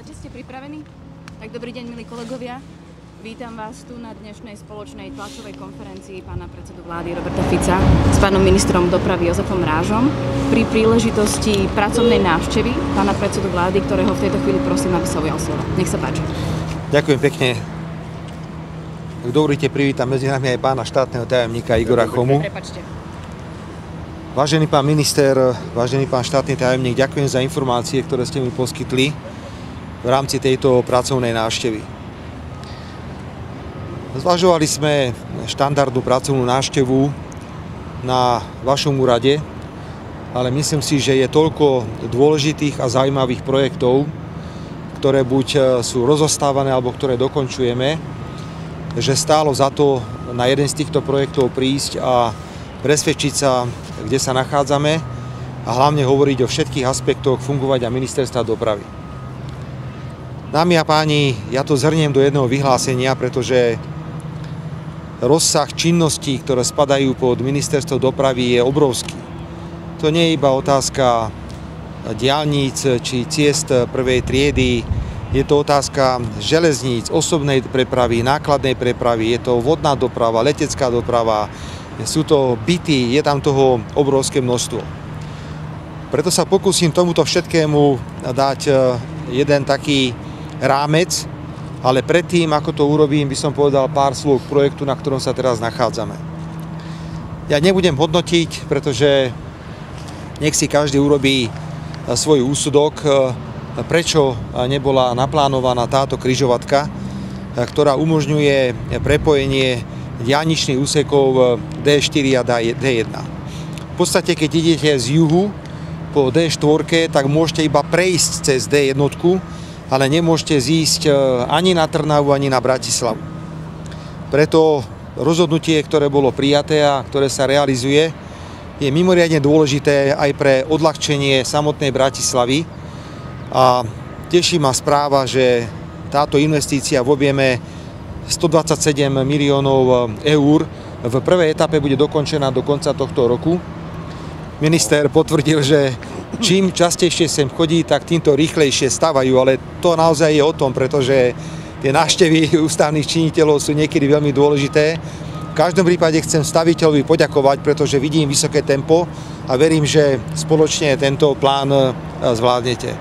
Ahojte, ste pripravení? Tak dobrý deň, milí kolegovia. Vítam vás tu na dnešnej spoločnej tlačovej konferencii pána predsedu vlády Roberta Fica s pánom ministrom dopravy Jozefom Rážom pri príležitosti pracovnej návštevy pána predsedu vlády, ktorého v tejto chvíli prosím, aby sa ujal slova. Nech sa páči. Ďakujem pekne. Ak dovolíte, privítam medzi nami aj pána štátneho tajomníka Igora Chomu. Prepáčte. Vážený pán minister, vážený pán štátny tajomník, ďakujem za informácie, ktoré ste mi poskytli v rámci tejto pracovnej návštevy. Zvažovali sme štandardnú pracovnú návštevu na vašom úrade, ale myslím si, že je toľko dôležitých a zaujímavých projektov, ktoré buď sú rozostávané, alebo ktoré dokončujeme, že stálo za to na jeden z týchto projektov prísť a presvedčiť sa, kde sa nachádzame a hlavne hovoriť o všetkých aspektoch fungovania ministerstva dopravy. Dámy a páni, ja to zhrniem do jedného vyhlásenia, pretože rozsah činností, ktoré spadajú pod ministerstvo dopravy, je obrovský. To nie je iba otázka diaľnic či ciest prvej triedy, je to otázka železníc, osobnej prepravy, nákladnej prepravy, je to vodná doprava, letecká doprava, sú to byty, je tam toho obrovské množstvo. Preto sa pokúsim tomuto všetkému dať jeden taký rámec, ale predtým, ako to urobím, by som povedal pár slov k projektu, na ktorom sa teraz nachádzame. Ja nebudem hodnotiť, pretože nech si každý urobí svoj úsudok, prečo nebola naplánovaná táto križovatka, ktorá umožňuje prepojenie diaľničných úsekov D4 a D1. V podstate, keď idete z juhu po D4, tak môžete iba prejsť cez D1, ale nemôžete zísť ani na Trnavu, ani na Bratislavu. Preto rozhodnutie, ktoré bolo prijaté a ktoré sa realizuje, je mimoriadne dôležité aj pre odľahčenie samotnej Bratislavy. A teší ma správa, že táto investícia v objeme 127 miliónov eur v prvej etape bude dokončená do konca tohto roku. Minister potvrdil, že čím častejšie sem chodí, tak týmto rýchlejšie stavajú, ale to naozaj je o tom, pretože tie návštevy ústavných činiteľov sú niekedy veľmi dôležité. V každom prípade chcem staviteľovi poďakovať, pretože vidím vysoké tempo a verím, že spoločne tento plán zvládnete.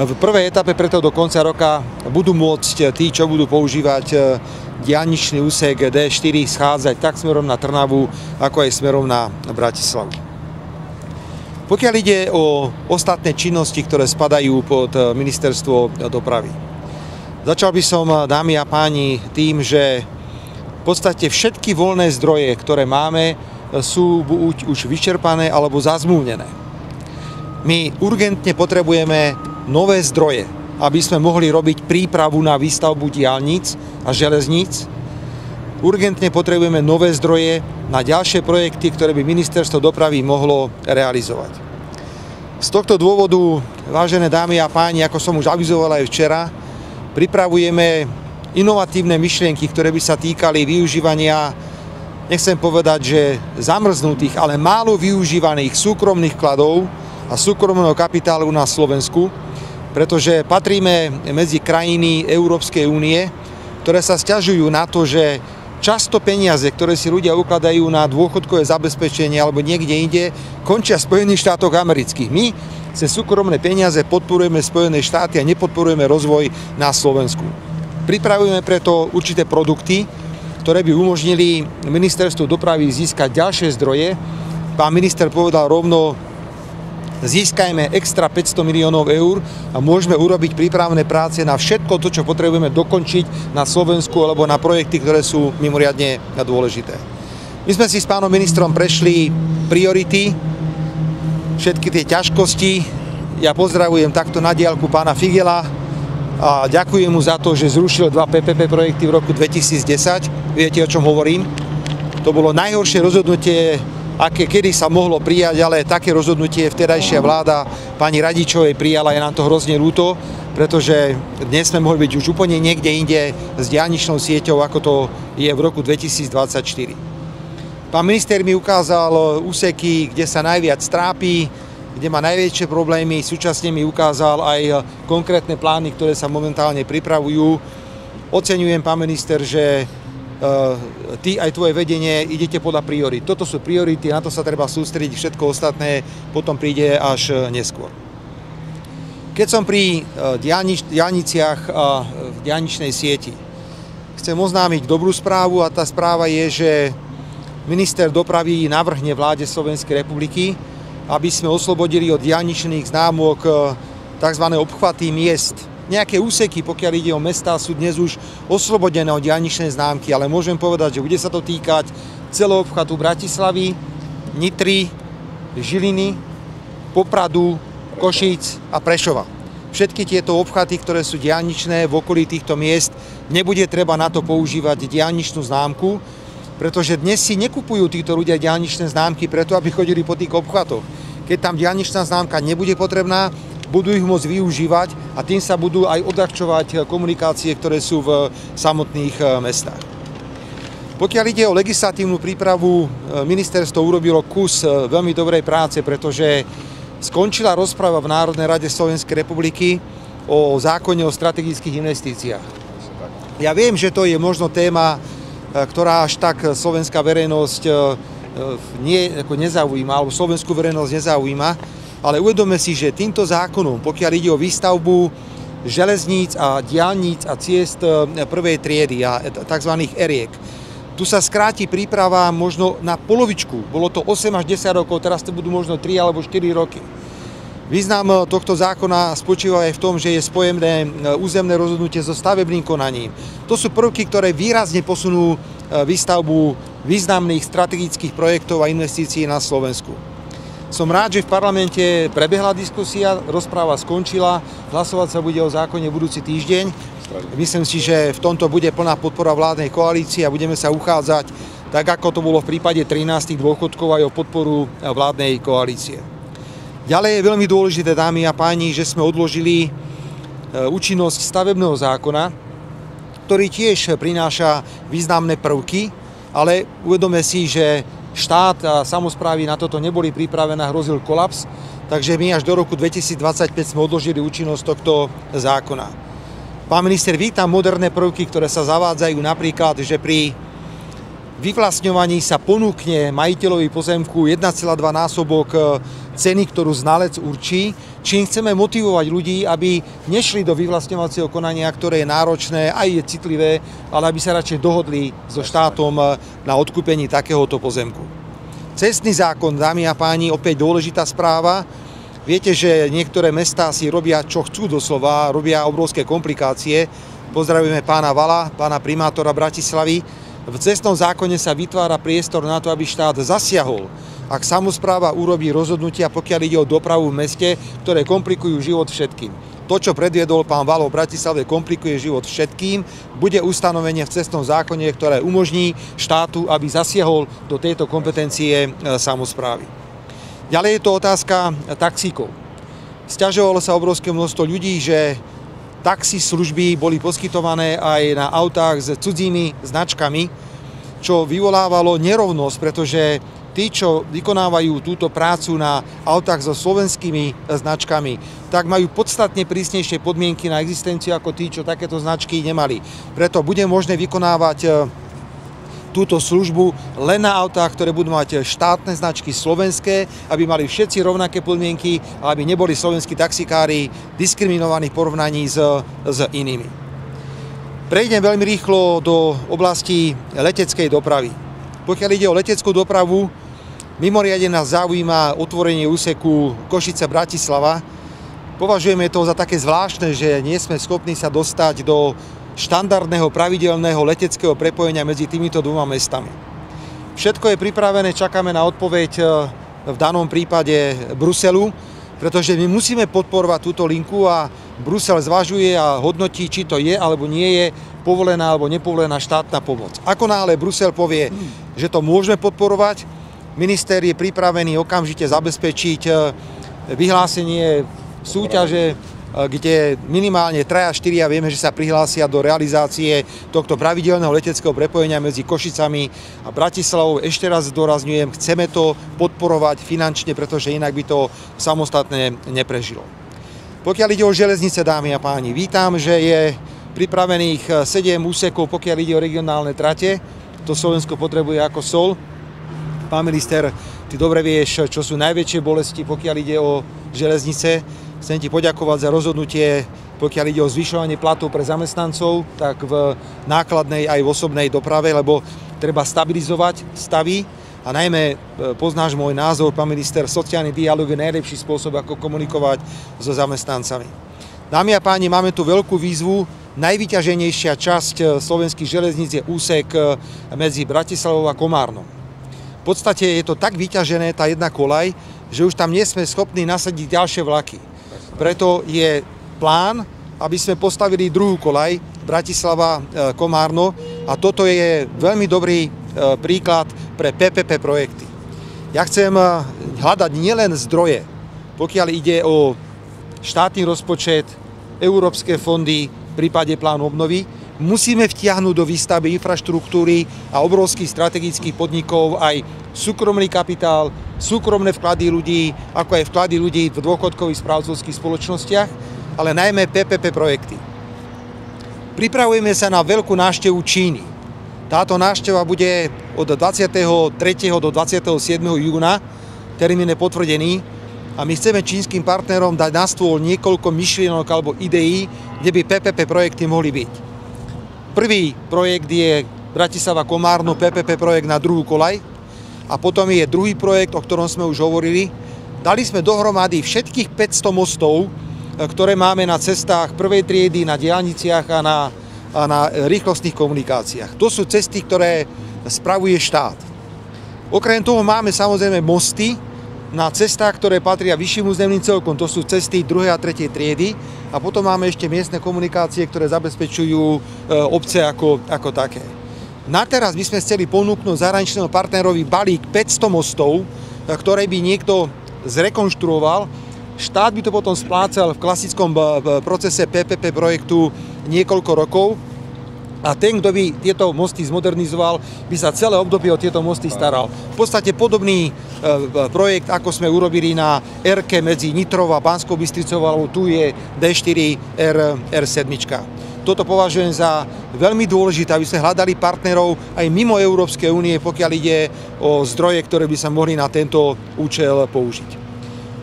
V prvej etape preto do konca roka budú môcť tí, čo budú používať diaľničný úsek D4, schádzať tak smerom na Trnavu, ako aj smerom na Bratislavu. Pokiaľ ide o ostatné činnosti, ktoré spadajú pod ministerstvo dopravy. Začal by som, dámy a páni, tým, že v podstate všetky voľné zdroje, ktoré máme, sú buď už vyčerpané alebo zazmluvnené. My urgentne potrebujeme nové zdroje, aby sme mohli robiť prípravu na výstavbu diaľnic a železníc. Urgentne potrebujeme nové zdroje na ďalšie projekty, ktoré by ministerstvo dopravy mohlo realizovať. Z tohto dôvodu, vážené dámy a páni, ako som už avizoval aj včera, pripravujeme inovatívne myšlienky, ktoré by sa týkali využívania, nechcem povedať, že zamrznutých, ale málo využívaných súkromných vkladov a súkromného kapitálu na Slovensku, pretože patríme medzi krajiny Európskej únie, ktoré sa sťažujú na to, že často peniaze, ktoré si ľudia ukladajú na dôchodkové zabezpečenie alebo niekde inde, končia v Spojených štátoch amerických. My cez súkromné peniaze podporujeme Spojené štáty a nepodporujeme rozvoj na Slovensku. Pripravujeme preto určité produkty, ktoré by umožnili ministerstvu dopravy získať ďalšie zdroje. Pán minister povedal rovno, získajme extra 500 miliónov eur a môžeme urobiť prípravné práce na všetko to, čo potrebujeme dokončiť na Slovensku alebo na projekty, ktoré sú mimoriadne dôležité. My sme si s pánom ministrom prešli priority, všetky tie ťažkosti. Ja pozdravujem takto na diaľku pána Figela a ďakujem mu za to, že zrušil 2 PPP projekty v roku 2010. Viete, o čom hovorím? To bolo najhoršie rozhodnutie, aké kedy sa mohlo prijať, ale také rozhodnutie vtedajšia vláda pani Radičovej prijala, je nám to hrozne ľúto, pretože dnes sme mohli byť už úplne niekde inde s diaľničnou sieťou, ako to je v roku 2024. Pán minister mi ukázal úseky, kde sa najviac trápi, kde má najväčšie problémy. Súčasne mi ukázal aj konkrétne plány, ktoré sa momentálne pripravujú. Oceňujem, pán minister, že ty aj tvoje vedenie idete podľa priorit. Toto sú priority, na to sa treba sústrediť, všetko ostatné potom príde až neskôr. Keď som pri diaľniciach a v diaľničnej sieti, chcem oznámiť dobrú správu a tá správa je, že minister dopravy navrhne vláde Slovenskej republiky, aby sme oslobodili od diaľničných známok tzv. Obchvaty miest. Nejaké úseky, pokiaľ ide o mestá, sú dnes už oslobodené od diaľničnej známky, ale môžem povedať, že bude sa to týkať celého obchvatu Bratislavy, Nitry, Žiliny, Popradu, Košíc a Prešova. Všetky tieto obchvaty, ktoré sú diaľničné v okolí týchto miest, nebude treba na to používať diaľničnú známku, pretože dnes si nekupujú títo ľudia diaľničné známky preto, aby chodili po tých obchvatoch. Keď tam diaľničná známka nebude potrebná, budú ich môcť využívať a tým sa budú aj odľahčovať komunikácie, ktoré sú v samotných mestách. Pokiaľ ide o legislatívnu prípravu, ministerstvo urobilo kus veľmi dobrej práce, pretože skončila rozprava v Národnej rade Slovenskej republiky o zákone o strategických investíciách. Ja viem, že to je možno téma, ktorá až tak slovenská verejnosť nezaujíma, alebo slovenskú verejnosť nezaujíma, ale uvedome si, že týmto zákonom, pokiaľ ide o výstavbu železníc a diaľnic a ciest prvej triedy a tzv. Eriek, tu sa skráti príprava možno na polovičku. Bolo to 8 až 10 rokov, teraz to budú možno 3 alebo 4 roky. Význam tohto zákona spočíva aj v tom, že je spojené územné rozhodnutie so stavebným konaním. To sú prvky, ktoré výrazne posunú výstavbu významných strategických projektov a investícií na Slovensku. Som rád, že v parlamente prebehla diskusia, rozpráva skončila, hlasovať sa bude o zákone budúci týždeň. Myslím si, že v tomto bude plná podpora vládnej koalície a budeme sa uchádzať, tak ako to bolo v prípade 13 dôchodkov, aj o podporu vládnej koalície. Ďalej je veľmi dôležité, dámy a páni, že sme odložili účinnosť stavebného zákona, ktorý tiež prináša významné prvky, ale uvedome si, že štát a samosprávy na toto neboli pripravené, hrozil kolaps, takže my až do roku 2025 sme odložili účinnosť tohto zákona. Pán minister, vítam moderné prvky, ktoré sa zavádzajú, napríklad, že pri vyvlastňovaní sa ponúkne majiteľovi pozemku 1,2 násobok ceny, ktorú znalec určí, čím chceme motivovať ľudí, aby nešli do vyvlastňovacieho konania, ktoré je náročné, aj je citlivé, ale aby sa radšej dohodli so štátom na odkúpení takéhoto pozemku. Cestný zákon, dámy a páni, opäť dôležitá správa. Viete, že niektoré mestá si robia, čo chcú doslova, robia obrovské komplikácie. Pozdravujeme pána Vala, pána primátora Bratislavy. V cestnom zákone sa vytvára priestor na to, aby štát zasiahol, ak samospráva urobí rozhodnutia, pokiaľ ide o dopravu v meste, ktoré komplikujú život všetkým. To, čo predviedol pán Valo v Bratislave, komplikuje život všetkým. Bude ustanovenie v cestnom zákone, ktoré umožní štátu, aby zasiahol do tejto kompetencie samosprávy. Ďalej je to otázka taxíkov. Sťažovalo sa obrovské množstvo ľudí, že taxi služby boli poskytované aj na autách s cudzími značkami, čo vyvolávalo nerovnosť, pretože tí, čo vykonávajú túto prácu na autách so slovenskými značkami, tak majú podstatne prísnejšie podmienky na existenciu ako tí, čo takéto značky nemali. Preto bude možné vykonávať túto službu len na autách, ktoré budú mať štátne značky slovenské, aby mali všetci rovnaké podmienky a aby neboli slovenskí taxikári diskriminovaní v porovnaní s inými. Prejdem veľmi rýchlo do oblasti leteckej dopravy. Pokiaľ ide o leteckú dopravu, mimoriadne nás zaujíma otvorenie úseku Košice-Bratislava. Považujeme to za také zvláštne, že nie sme schopní sa dostať do štandardného pravidelného leteckého prepojenia medzi týmito dvoma mestami. Všetko je pripravené, čakáme na odpoveď v danom prípade Bruselu, pretože my musíme podporovať túto linku a Brusel zvažuje a hodnotí, či to je alebo nie je povolená alebo nepovolená štátna pomoc. Ako náhle Brusel povie, že to môžeme podporovať, minister je pripravený okamžite zabezpečiť vyhlásenie súťaže kde minimálne 3 a 4 vieme, že sa prihlásia do realizácie tohto pravidelného leteckého prepojenia medzi Košicami a Bratislavou. Ešte raz zdôrazňujem, chceme to podporovať finančne, pretože inak by to samostatne neprežilo. Pokiaľ ide o železnice, dámy a páni, vítam, že je pripravených 7 úsekov, pokiaľ ide o regionálne trate. To Slovensko potrebuje ako sol. Pán minister, ty dobre vieš, čo sú najväčšie bolesti, pokiaľ ide o železnice. Chcem ti poďakovať za rozhodnutie, pokiaľ ide o zvyšovanie platov pre zamestnancov, tak v nákladnej aj v osobnej doprave, lebo treba stabilizovať stavy a najmä poznáš môj názor, pán minister, sociálny dialóg je najlepší spôsob, ako komunikovať so zamestnancami. Dámy a páni, máme tu veľkú výzvu. Najvyťaženejšia časť slovenských železníc je úsek medzi Bratislavou a Komárnom. V podstate je to tak vyťažené, tá jedna koľaj, že už tam nie sme schopní nasadiť ďalšie vlaky. Preto je plán, aby sme postavili druhú koľaj Bratislava-Komárno a toto je veľmi dobrý príklad pre PPP projekty. Ja chcem hľadať nielen zdroje, pokiaľ ide o štátny rozpočet, európske fondy, v prípade plánu obnovy, musíme vtiahnuť do výstavby infraštruktúry a obrovských strategických podnikov aj súkromný kapitál, súkromné vklady ľudí, ako aj vklady ľudí v dôchodkových správcovských spoločnostiach, ale najmä PPP projekty. Pripravujeme sa na veľkú návštevu Číny. Táto návšteva bude od 23. do 27. júna, termín je potvrdený, a my chceme čínskym partnerom dať na stôl niekoľko myšlienok alebo ideí, kde by PPP projekty mohli byť. Prvý projekt je Bratislava-Komárno PPP projekt na druhú koľaj a potom je druhý projekt, o ktorom sme už hovorili. Dali sme dohromady všetkých 500 mostov, ktoré máme na cestách prvej triedy, na diaľniciach a na rýchlostných komunikáciách. To sú cesty, ktoré spravuje štát. Okrem toho máme samozrejme mosty na cestách, ktoré patria vyšším územným celkom, to sú cesty 2. a 3. triedy a potom máme ešte miestne komunikácie, ktoré zabezpečujú obce ako také. Na teraz by sme chceli ponúknuť zahraničnému partnerovi balík 500 mostov, ktoré by niekto zrekonštruoval. Štát by to potom splácal v klasickom procese PPP projektu niekoľko rokov a ten, kto by tieto mosty zmodernizoval, by sa celé obdobie o tieto mosty staral. V podstate podobný projekt, ako sme urobili na R-ke medzi Nitrou a Banskou Bystricou, alebo tu je D4 R7. Toto považujem za veľmi dôležité, aby sme hľadali partnerov aj mimo Európskej únie, pokiaľ ide o zdroje, ktoré by sa mohli na tento účel použiť.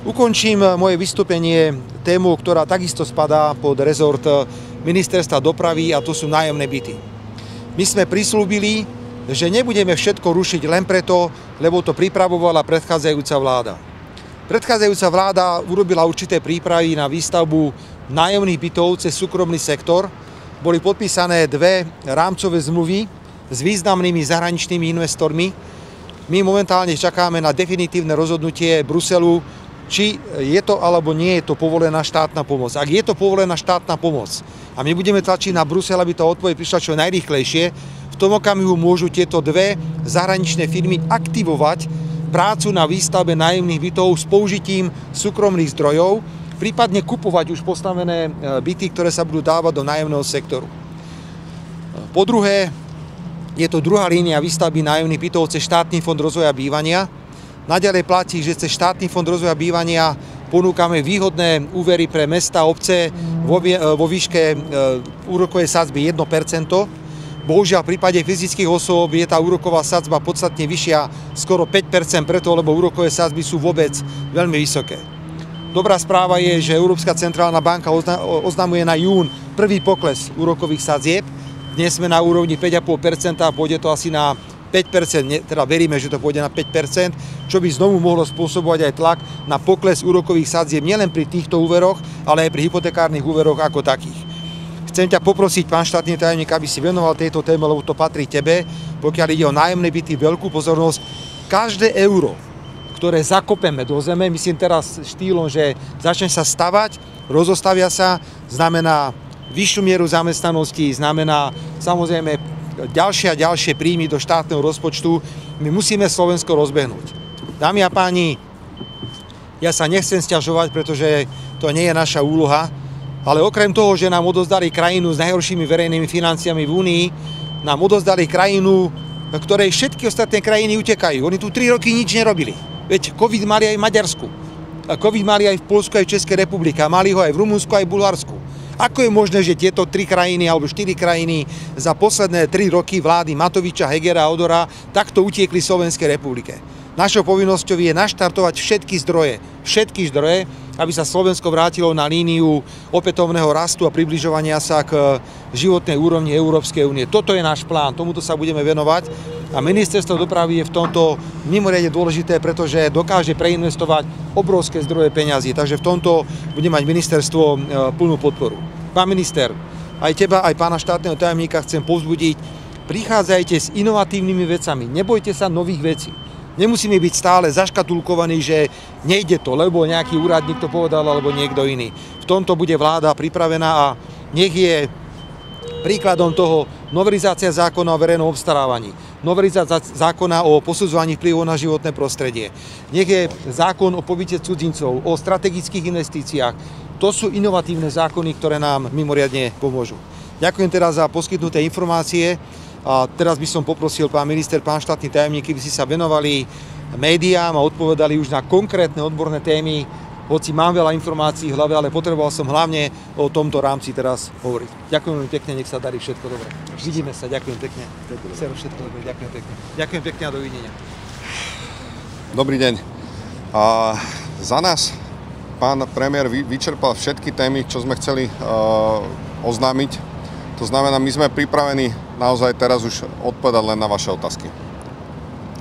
Ukončím moje vystúpenie tému, ktorá takisto spadá pod rezort Ministerstva dopravy a to sú nájomné byty. My sme prislúbili, že nebudeme všetko rušiť len preto, lebo to pripravovala predchádzajúca vláda. Predchádzajúca vláda urobila určité prípravy na výstavbu nájomných bytov cez súkromný sektor. Boli podpísané 2 rámcové zmluvy s významnými zahraničnými investormi. My momentálne čakáme na definitívne rozhodnutie Bruselu, či je to alebo nie je to povolená štátna pomoc. Ak je to povolená štátna pomoc a my budeme tlačiť na Brusel, aby tá odpoveď prišla čo najrýchlejšie, v tom okamihu môžu tieto 2 zahraničné firmy aktivovať prácu na výstavbe nájomných bytov s použitím súkromných zdrojov, prípadne kupovať už postavené byty, ktoré sa budú dávať do nájomného sektoru. Po druhé, je to druhá línia výstavby nájomných bytov cez štátny fond rozvoja bývania. Naďalej platí, že cez štátny fond rozvoja bývania ponúkame výhodné úvery pre mesta a obce vo výške úrokovej sadzby 1%. Bohužiaľ v prípade fyzických osôb je tá úroková sadzba podstatne vyššia, skoro 5%, preto, lebo úrokové sadzby sú vôbec veľmi vysoké. Dobrá správa je, že Európska centrálna banka oznamuje na jún prvý pokles úrokových sadzieb. Dnes sme na úrovni 5,5% a pôjde to asi na 5%, teda veríme, že to pôjde na 5%, čo by znovu mohlo spôsobovať aj tlak na pokles úrokových sadzieb nielen pri týchto úveroch, ale aj pri hypotekárnych úveroch ako takých. Chcem ťa poprosiť, pán štátny tajomník, aby si venoval tejto téme, lebo to patrí tebe, pokiaľ ide o nájomné byty, veľkú pozornosť. Každé euro, ktoré zakopeme do zeme, myslím teraz štýlom, že začne sa stavať, rozostavia sa, znamená vyššiu mieru zamestnanosti, znamená samozrejme ďalšie a ďalšie príjmy do štátneho rozpočtu. My musíme Slovensko rozbehnúť. Dámy a páni, ja sa nechcem sťažovať, pretože to nie je naša úloha. Ale okrem toho, že nám odozdali krajinu s najhoršími verejnými financiami v Únii, nám odozdali krajinu, ktorej všetky ostatné krajiny utekajú. Oni tu 3 roky nič nerobili. Veď COVID mali aj v Maďarsku. COVID mali aj v Poľsku, aj v Českej republike. Mali ho aj v Rumunsku, aj v Bulharsku. Ako je možné, že tieto 3 krajiny alebo 4 krajiny za posledné 3 roky vlády Matoviča, Hegera a Odora takto utiekli Slovenskej republike? Našou povinnosťou je naštartovať všetky zdroje, aby sa Slovensko vrátilo na líniu opätovného rastu a približovania sa k životnej úrovni Európskej únie. Toto je náš plán, tomuto sa budeme venovať a ministerstvo dopravy je v tomto mimoriadne dôležité, pretože dokáže preinvestovať obrovské zdroje peňazí. Takže v tomto bude mať ministerstvo plnú podporu. Pán minister, aj teba, aj pána štátneho tajomníka chcem povzbudiť, prichádzajte s inovatívnymi vecami, nebojte sa nových vecí. Nemusíme byť stále zaškatulkovaní, že nejde to, lebo nejaký úradník to povedal, alebo niekto iný. V tomto bude vláda pripravená a nech je príkladom toho novelizácia zákona o verejnom obstarávaní, novelizácia zákona o posudzovaní vplyvov na životné prostredie, nech je zákon o pobyte cudzincov, o strategických investíciách. To sú inovatívne zákony, ktoré nám mimoriadne pomôžu. Ďakujem teraz za poskytnuté informácie. A teraz by som poprosil pán minister, pán štátny tajomník, keby si sa venovali médiám a odpovedali už na konkrétne odborné témy, hoci mám veľa informácií v hlave, ale potreboval som hlavne o tomto rámci teraz hovoriť. Ďakujem veľmi pekne, nech sa darí všetko dobre. Vidíme sa, ďakujem pekne. Všetko dobre, ďakujem pekne. Ďakujem pekne a dovidenia. Dobrý deň. Za nás pán premiér vyčerpal všetky témy, čo sme chceli oznámiť. To znamená, my sme pripravení naozaj teraz už odpovedať len na vaše otázky.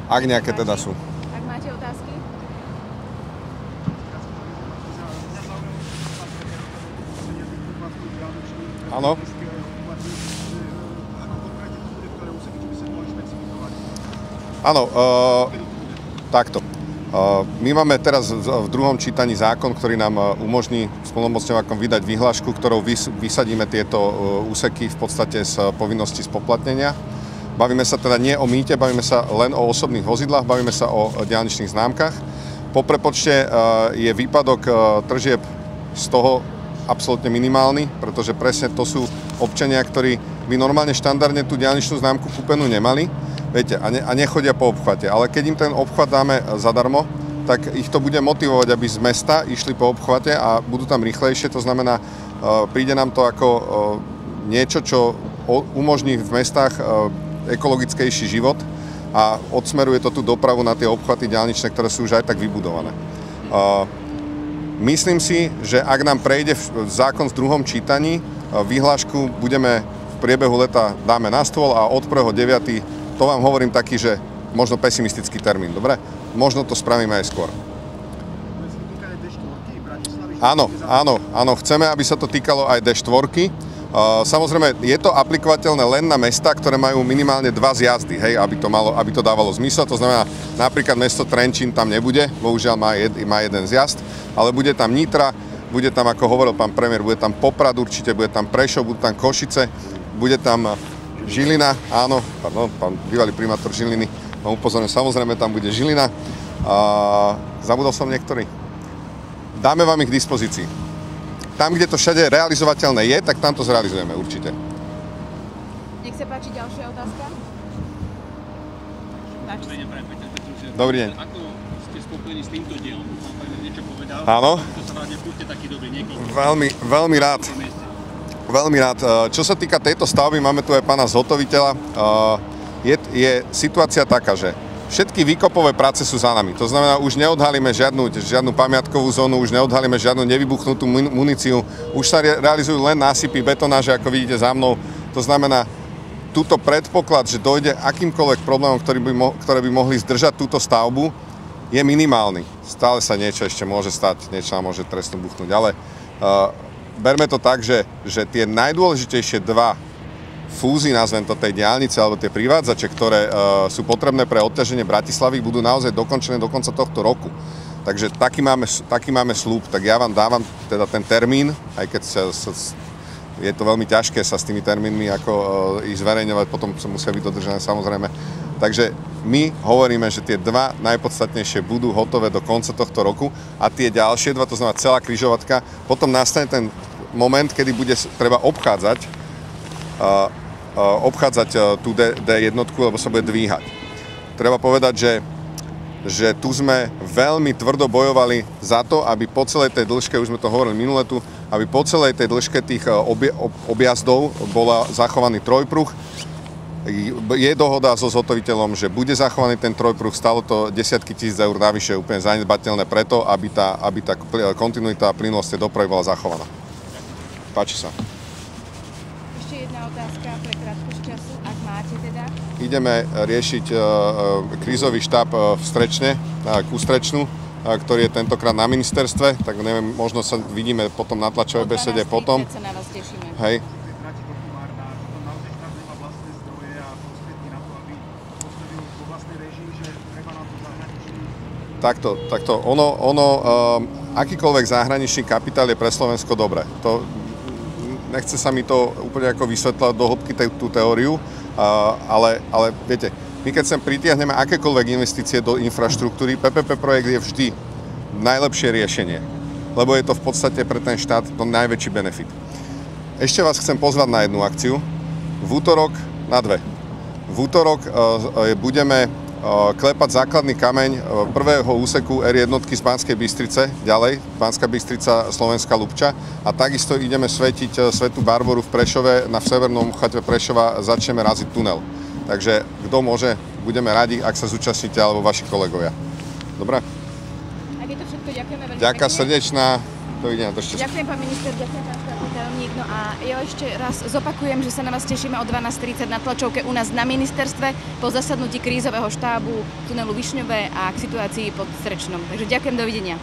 Ak nejaké teda sú. Ak máte otázky? Áno. Áno, takto. My máme teraz v druhom čítaní zákon, ktorý nám umožní splnomocňovakom vydať vyhlášku, ktorou vysadíme tieto úseky v podstate z povinnosti spoplatnenia. Bavíme sa teda nie o mýte, bavíme sa len o osobných vozidlách, bavíme sa o diaľničných známkach. Po prepočte je výpadok tržieb z toho absolútne minimálny, pretože presne to sú občania, ktorí by normálne štandardne tú diaľničnú známku kúpenú nemali. Viete, a nechodia po obchvate. Ale keď im ten obchvat dáme zadarmo, tak ich to bude motivovať, aby z mesta išli po obchvate a budú tam rýchlejšie. To znamená, príde nám to ako niečo, čo umožní v mestách ekologickejší život a odsmeruje to tú dopravu na tie obchvaty diaľničné, ktoré sú už aj tak vybudované. Myslím si, že ak nám prejde zákon v druhom čítaní, vyhlášku budeme v priebehu leta dáme na stôl a od 1.9. To vám hovorím taký, že možno pesimistický termín, dobre? Možno to spravíme aj skôr. Áno, chceme, aby sa to týkalo aj D4. Samozrejme, je to aplikovateľné len na mestá, ktoré majú minimálne 2 zjazdy, hej, aby to dávalo zmysel. To znamená, napríklad mesto Trenčín tam nebude, bohužiaľ má jeden zjazd, ale bude tam Nitra, bude tam, ako hovoril pán premiér, bude tam Poprad určite, bude tam Prešov, budú tam Košice, bude tam Žilina, áno, pán bývalý primátor Žiliny, vám upozorňujem, samozrejme tam bude Žilina. Zabudol som niektorý. Dáme vám ich k dispozícii. Tam, kde to všade realizovateľné je, tak tam to zrealizujeme určite. Nech sa páči ďalšia otázka. Dobrý deň. Ako ste spokojní s týmto dielom? Pán niečo povedal? Áno. To sa rád nepúšte taký dobrý niekto. Veľmi rád. Veľmi rád. Čo sa týka tejto stavby, máme tu aj pána zhotoviteľa. Je situácia taká, že všetky výkopové práce sú za nami. To znamená, už neodhalíme žiadnu pamiatkovú zónu, už neodhalíme žiadnu nevybuchnutú muníciu. Už sa realizujú len násypy, betonáže, ako vidíte za mnou. To znamená, túto predpoklad, že dojde akýmkoľvek problémom, ktoré by mohli zdržať túto stavbu, je minimálny. Stále sa niečo ešte môže stať, niečo nám môže trestno buchnúť, ale berme to tak, že tie najdôležitejšie 2 fúzy, nazvem to, tej diaľnice alebo tie privádzače, ktoré sú potrebné pre odťaženie Bratislavy, budú naozaj dokončené do konca tohto roku. Takže taký máme sľub, tak ja vám dávam teda ten termín, aj keď je to veľmi ťažké sa s tými termínmi ako ich zverejňovať, potom sa musia byť dodržané samozrejme. Takže my hovoríme, že tie 2 najpodstatnejšie budú hotové do konca tohto roku a tie ďalšie 2, to znamená celá križovatka, potom nastane ten moment, kedy bude treba obchádzať tú D1, lebo sa bude dvíhať. Treba povedať, že tu sme veľmi tvrdo bojovali za to, aby po celej tej dĺžke, už sme to hovorili minule tu, aby po celej tej dĺžke tých objazdov bola zachovaný trojpruh. Je dohoda so zhotoviteľom, že bude zachovaný ten trojpruh, stalo to desiatky tisíc eur navyše, úplne zanedbateľné preto, aby tá kontinuita a plynulosť tej dopravy bola zachovaná. Páči sa. Ešte jedna otázka pre krátkosť času, ak máte teda. Ideme riešiť krízový štáb v Strečne, Ústrečnu, ktorý je tentokrát na ministerstve, tak neviem, možno sa vidíme potom na tlačovej besede potom. Sa na vás tešíme. Hej. Takto. Akýkoľvek zahraničný kapitál je pre Slovensko dobré. Nechce sa mi to úplne ako vysvetľať do hĺbky tú teóriu, ale viete, my keď sem pritiahneme akékoľvek investície do infraštruktúry, PPP projekt je vždy najlepšie riešenie, lebo je to v podstate pre ten štát to najväčší benefit. Ešte vás chcem pozvať na jednu akciu. Na dve. V útorok budeme klepať základný kameň prvého úseku R1 z Banskej Bystrice, ďalej, Banská Bystrica, Slovenská Ľupča, a takisto ideme svetiť Svätú Barboru v Prešove, v severnom chatve Prešova začneme raziť tunel. Takže kto môže, budeme radi, ak sa zúčastníte, alebo vaši kolegovia. Dobre? Ak je to všetko, ďakujeme veľmi Ďaká pekne. srdečná. Dovidenia. Ďakujem, pán minister, ďakujem, pán štátny tajomník. No a ja ešte raz zopakujem, že sa na vás tešíme o 12:30 na tlačovke u nás na ministerstve po zasadnutí krízového štábu tunelu Višňové a k situácii pod Strečnom. Takže ďakujem, dovidenia.